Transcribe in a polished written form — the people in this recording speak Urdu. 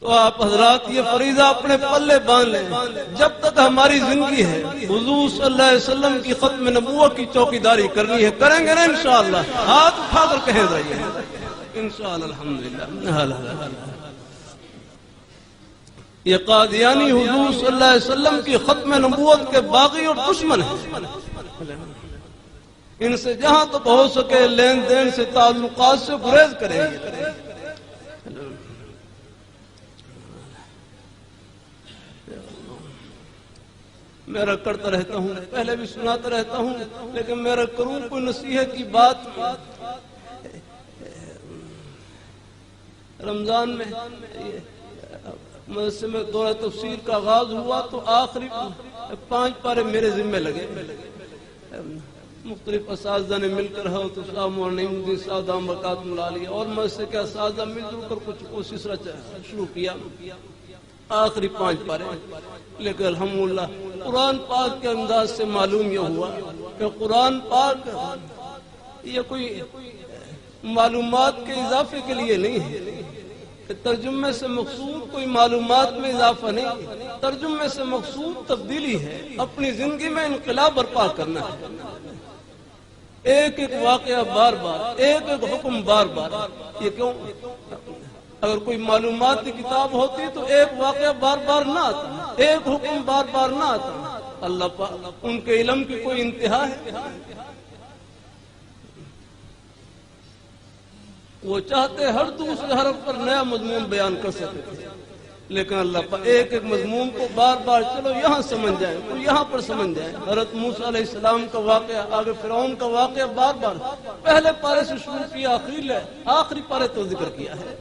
تو آپ حضرات یہ فریضہ اپنے پلے باندھ لیں، جب تک ہماری زندگی ہے حضور صلی اللہ علیہ وسلم کی ختم نبوت کی چوکیداری کرنی ہے، کریں گے نا انشاءاللہ؟ ہاتھ اٹھا کر کہیں رہیے انشاءاللہ الحمدللہ۔ یہ قادیانی حضور صلی اللہ علیہ وسلم کی ختم نبوت کے باغی اور دشمن ہیں، ان سے جہاں تک ہو سکے لین دین سے تعلقات سے گریز کریں گے۔ میرا کرتا رہتا ہوں، پہلے بھی سناتا رہتا ہوں، لیکن میرا کروں کوئی نصیحت کی بات۔ رمضان میں مدرسے میں دورہ تفسیر کا آغاز ہوا تو آخری 5 پارے میرے ذمہ لگے۔ مختلف اساتذہ نے مل کر تو صاحب مولانا صاحب دام برکاتہم العالیہ اور مدرسے کے اساتذہ مل جل کر کچھ کوشش شروع کیا، آخری 5 پارے۔ لیکن الحمدللہ قرآن پاک کے انداز سے معلوم یہ ہوا کہ قرآن پاک یہ کوئی معلومات کے اضافے کے لیے نہیں ہے، ترجمے سے مقصود کوئی معلومات میں اضافہ نہیں، ترجمے سے مقصود تبدیلی ہے، اپنی زندگی میں انقلاب برپا کرنا ہے۔ ایک ایک واقعہ بار بار، ایک ایک حکم بار بار۔ یہ کیوں؟ اگر کوئی معلومات کی کتاب ہوتی تو ایک واقعہ بار بار نہ آتا، ایک حکم بار بار نہ آتا۔ اللہ پاک ان کے علم کی کوئی انتہا ہے؟ وہ چاہتے ہر دوسرے حرف پر نیا مضمون بیان کر سکتے تھے، لیکن اللہ پاک ایک ایک مضمون کو بار بار چلو یہاں سمجھ جائیں، یہاں پر سمجھ جائیں۔ حضرت موسیٰ علیہ السلام کا واقعہ، آگے فرعون کا واقعہ بار بار پہلے پارے سے شروع کیا، آخری پارے تو ذکر کیا ہے۔